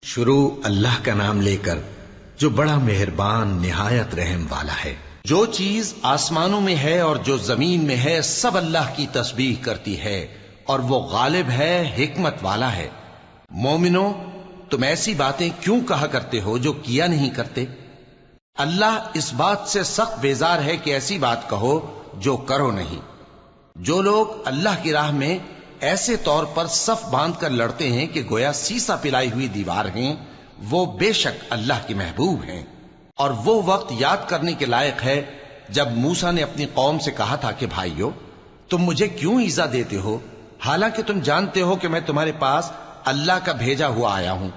شروع اللہ کا نام لے کر جو بڑا مہربان نہایت رحم والا ہے۔ جو چیز آسمانوں میں ہے اور جو زمین میں ہے سب اللہ کی تسبیح کرتی ہے اور وہ غالب ہے، حکمت والا ہے۔ مومنو، تم ایسی باتیں کیوں کہا کرتے ہو جو کیا نہیں کرتے؟ اللہ اس بات سے سخت بیزار ہے کہ ایسی بات کہو جو کرو نہیں۔ جو لوگ اللہ کی راہ میں ایسے طور پر صف باندھ کر لڑتے ہیں کہ گویا سیسا پلائی ہوئی دیوار ہیں، وہ بے شک اللہ کے محبوب ہیں۔ اور وہ وقت یاد کرنے کے لائق ہے جب موسیٰ نے اپنی قوم سے کہا تھا کہ بھائیو، تم مجھے کیوں ایذا دیتے ہو حالانکہ تم جانتے ہو کہ میں تمہارے پاس اللہ کا بھیجا ہوا آیا ہوں۔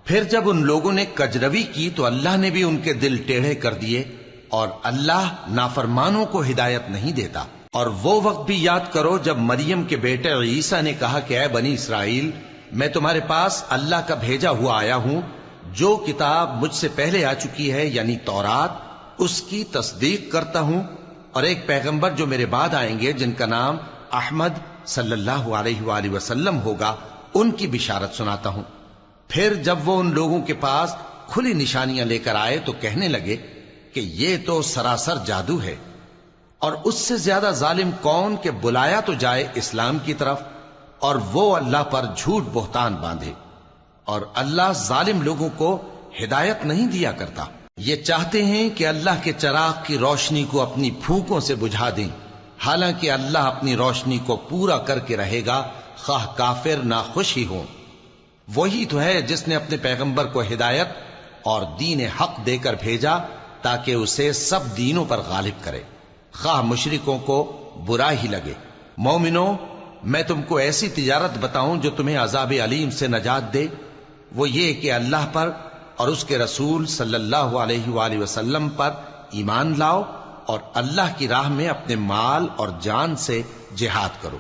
پھر جب ان لوگوں نے کجروی کی تو اللہ نے بھی ان کے دل ٹیڑھے کر دیے، اور اللہ نافرمانوں کو ہدایت نہیں دیتا۔ اور وہ وقت بھی یاد کرو جب مریم کے بیٹے عیسیٰ نے کہا کہ اے بنی اسرائیل، میں تمہارے پاس اللہ کا بھیجا ہوا آیا ہوں، جو کتاب مجھ سے پہلے آ چکی ہے یعنی تورات، اس کی تصدیق کرتا ہوں، اور ایک پیغمبر جو میرے بعد آئیں گے جن کا نام احمد صلی اللہ علیہ وآلہ وسلم ہوگا، ان کی بشارت سناتا ہوں۔ پھر جب وہ ان لوگوں کے پاس کھلی نشانیاں لے کر آئے تو کہنے لگے کہ یہ تو سراسر جادو ہے، اور اس سے زیادہ ظالم کون کہ بلایا تو جائے اسلام کی طرف اور وہ اللہ پر جھوٹ بہتان باندھے۔ اور اللہ ظالم لوگوں کو ہدایت نہیں دیا کرتا۔ یہ چاہتے ہیں کہ اللہ کے چراغ کی روشنی کو اپنی پھونکوں سے بجھا دیں، حالانکہ اللہ اپنی روشنی کو پورا کر کے رہے گا، خواہ کافر ناخوش ہی ہوں۔ وہی تو ہے جس نے اپنے پیغمبر کو ہدایت اور دین حق دے کر بھیجا تاکہ اسے سب دینوں پر غالب کرے، خواہ مشرکوں کو برا ہی لگے۔ مومنو، میں تم کو ایسی تجارت بتاؤں جو تمہیں عذاب علیم سے نجات دے؟ وہ یہ کہ اللہ پر اور اس کے رسول صلی اللہ علیہ وآلہ وسلم پر ایمان لاؤ اور اللہ کی راہ میں اپنے مال اور جان سے جہاد کرو۔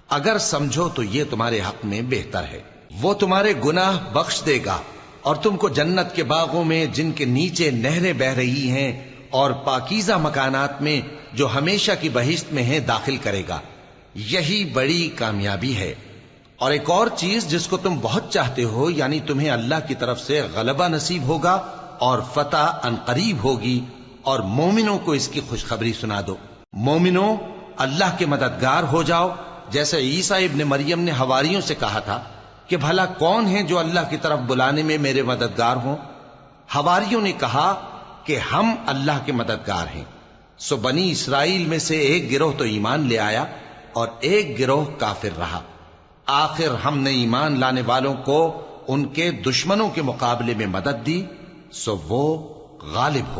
اگر سمجھو تو یہ تمہارے حق میں بہتر ہے۔ وہ تمہارے گناہ بخش دے گا اور تم کو جنت کے باغوں میں جن کے نیچے نہریں بہ رہی ہیں اور پاکیزہ مکانات میں جو ہمیشہ کی بہشت میں ہیں داخل کرے گا۔ یہی بڑی کامیابی ہے۔ اور ایک اور چیز جس کو تم بہت چاہتے ہو، یعنی تمہیں اللہ کی طرف سے غلبہ نصیب ہوگا اور فتح عنقریب ہوگی، اور مومنوں کو اس کی خوشخبری سنا دو۔ مومنوں، اللہ کے مددگار ہو جاؤ، جیسے عیسیٰ ابن مریم نے حواریوں سے کہا تھا کہ بھلا کون ہے جو اللہ کی طرف بلانے میں میرے مددگار ہوں؟ حواریوں نے کہا کہ ہم اللہ کے مددگار ہیں۔ سو بنی اسرائیل میں سے ایک گروہ تو ایمان لے آیا اور ایک گروہ کافر رہا۔ آخر ہم نے ایمان لانے والوں کو ان کے دشمنوں کے مقابلے میں مدد دی، سو وہ غالب ہو۔